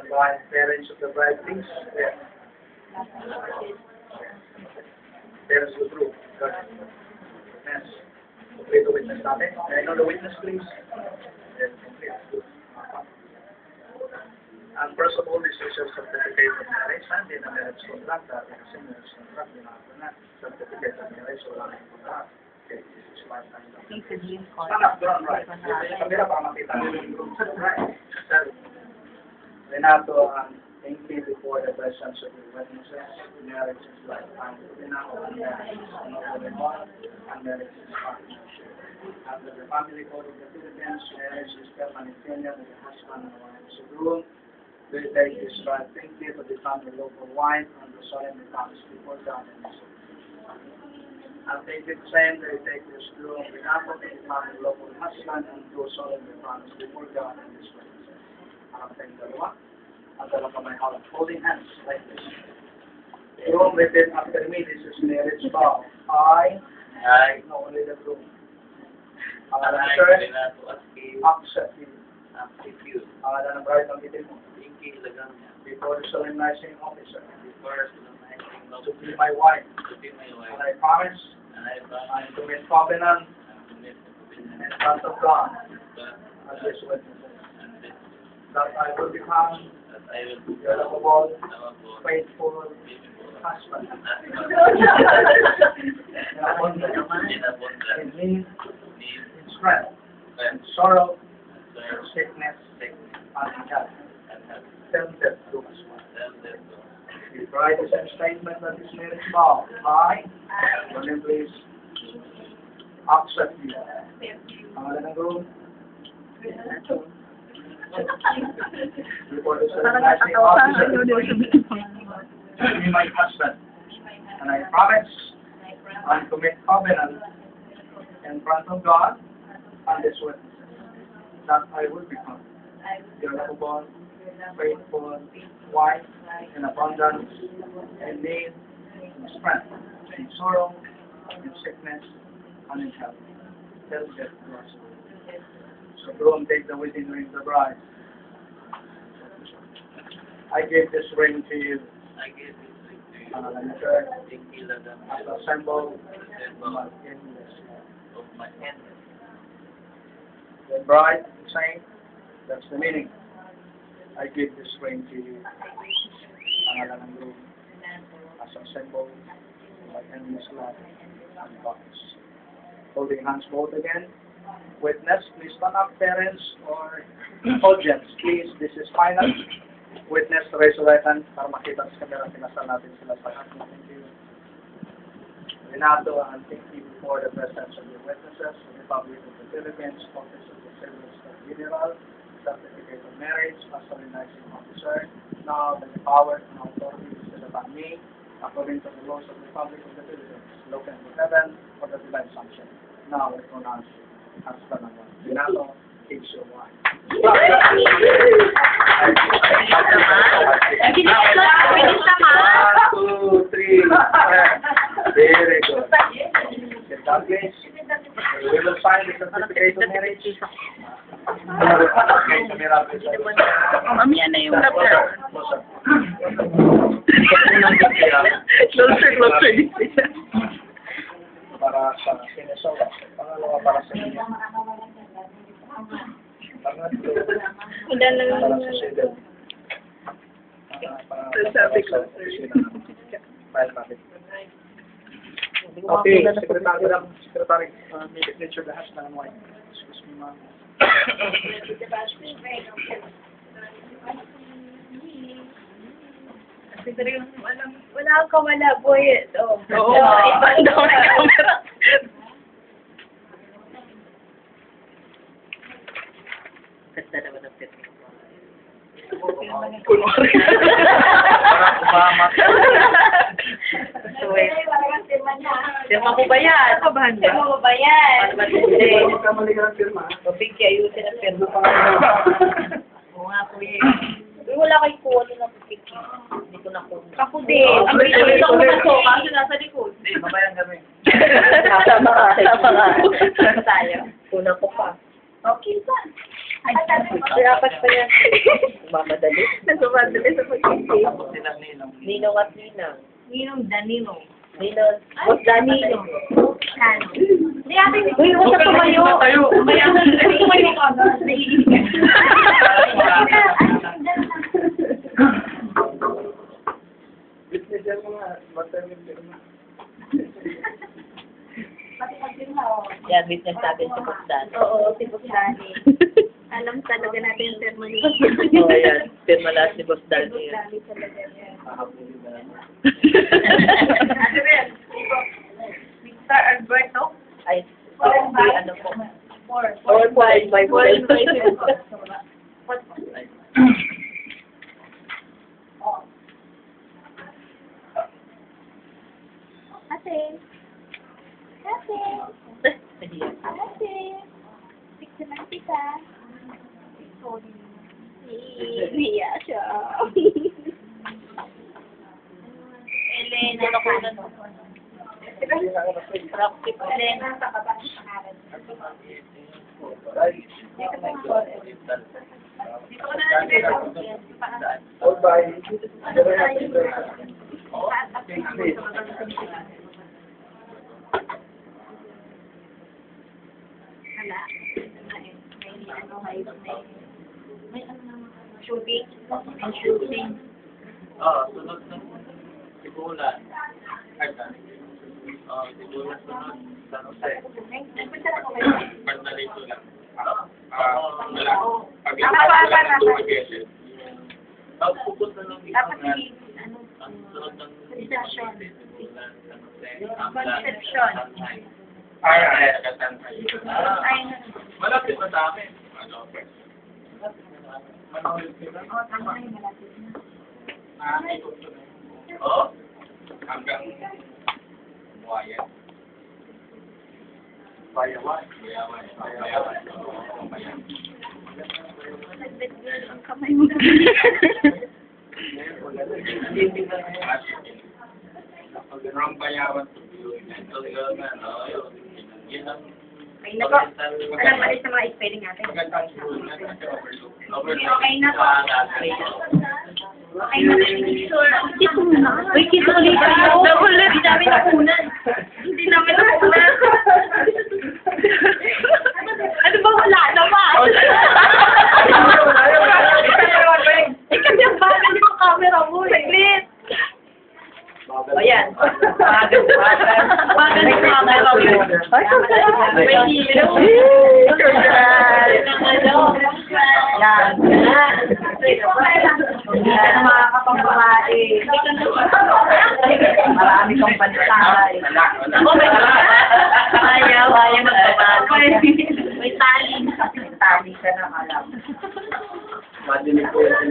By parents of the bride, please. Yes. Parents of the group. Good. Yes. Complete the witness natin. May I know the witness, please? Yes, complete. Good. And first of all, this is your certificate of marriage. Hindi na marriage contract. Dati kasi marriage contract, ginagawa na. Certificate of marriage, wala na yung contract. Okay, this is lifetime. Stand up, doon, right. Kamila, baka makita nyo yung group. Right. Sir, Renato, thank you before the presence of the witnesses. Marriage is lifetime. Renato, and marriage is another one, and marriage is partnership. Under the family code of the Philippines, marriage is permanent union with the husband and wife. So, groom, we take this right. Thank you to become the local wine and the solemn promise before God and His and take it same, they take this groom, Renato, to become the local husband and do solemn promise before God and His witnesses. Ang dalawa. Ang dalawa kamay hawak. Holding hands like this. Groom, repeat after me. This is marriage vow. I know only the groom. Accept you. Pangalan ng bride ang itin mo. Before the solemnizing officer. To be my wife. And I promise. I commit covenant. In front of God. And His witnesses. That I will become your lovable, faithful husband. In need, in strength, in sorrow, in sickness, and in health. Tempted to us. You write the same statement of this marriage vow. I, please, accept you. Pangalan ng groom. Before the solemnizing officer, be my husband, and I promise and commit covenant in front of God and His witnesses that I will become your lovable, faithful wife in abundance, in need, in strength, in sorrow, in sickness, and in health. Tell death to us. So groom, take the wedding ring to the bride. I give this ring to you. As a symbol of my endless. The bride, saying, that's the meaning. I give this ring to you. As a symbol of my endless love and promise. Holding hands both again. Witness, please stand up, parents or audience. Please, this is final. Witness, raise your right hand para makita sa camera, pinasal natin sila sa akin. Thank you. Renato, and thank you for the presence of your witnesses, the Republic of the Philippines, Office of the Civil State General, Certificate of Marriage, as solemnizing officer. Now, the power and authority is still upon me, according to the laws of the Republic of the Philippines, local to heaven, for the divine sanction. Now, we pronounce husband and wife. Renato, kiss your wife. Finish naman. 1, 2, 3. Very good. Sit down, please. We will sign the certificate of marriage. Mamaya na yung laptop. Closer. Para sa sinesawa. Pangalawa para sa inyo. Pangatlo. Para sa civil. Sabi ko. File natin. Okay, Secretary, may signature the hash na naman. Excuse me, ma'am. Wala kang wala, boy. Oo. Ibang daw na camera. Ganda naman ang pit. Kunwari. Parang Obama. Firma ko ba yan? Kabahan ba? Firma ko ba yan? Huwag ka mali ka ng firma. Pabigay, ayusin ang firma. Oo nga, kuya. Wala kayo po, ano na pipiki. Hindi ko na po. Ako din. Ang bilis ako masok, kasi nasa likod. Hindi, mamayang kami. Sama ka. Tayo. Una ko pa. Okay, saan? Ay, dapat pa yan. Mamadali. Nagmamadali sa pag-isip. Tapos sila Ninong. Ninong at Ninang. Ninong Danilo. Ninong, Boss Danilo. Kano? Hindi ate. Uy, huwag ka tumayo. Kaya tumayo ka ba? Business yan mga. Matamit yun. Yan, witness natin si Boss Dan. Oo, si Boss Dani. Alam talaga natin yung termo ni Boss Oo, yan. Pirma na si Boss Dan. Boss Dani talaga yan. Kakapulin na lang. Ate Bel, Mr. Alberto? Ay, hindi, ano po. 4. 4.5 by 4. Ate. Ate. Ate. Picture lang kita. Sorry. Hiya siya. Elena. Elena, sa baba ng pangalan. Dito ko na natin. Oh, bye. Wala. May shooting. May shooting. Oo, sunod na. Sibulan. Oo, sibulan sunod. San Jose. Nagpunta na ko kayo. Pagdalito lang. Wala. Pag-iwasan lang ito mag-edit. Pupunta lang dito Dapat na. ano, Ang sunod ng Conception. Sibulan, San Jose. Conception. Ay, Tagatangay. Ay, Malapit na sa akin. Manawin sila. tama na yung malapit na. Oo. Hanggang Buhayan. Bayawan. Nagdagdag ang kamay mo. Hindi na pag ang bayawan to talaga na, no? Yun ang Ay na po. Alam mo rin sa mga spelling natin. magandang sibulan kasi overlook. Okay na po. Okay na po. Kiss mo na. Uy, kiss ulit tayo. Hindi namin nakunan. Hindi namin nakunan. Ano ba wala naman? Eh, kasi ang bagal yung camera mo eh. Saglit. Ayan. Bagal yung camera mo. Ay, may hilo. Yan. Hindi ka na makakapagbabae. Marami kang pantay. Ako may ayaw magbabae. May tali. Tali ka na alam. Madinig po yung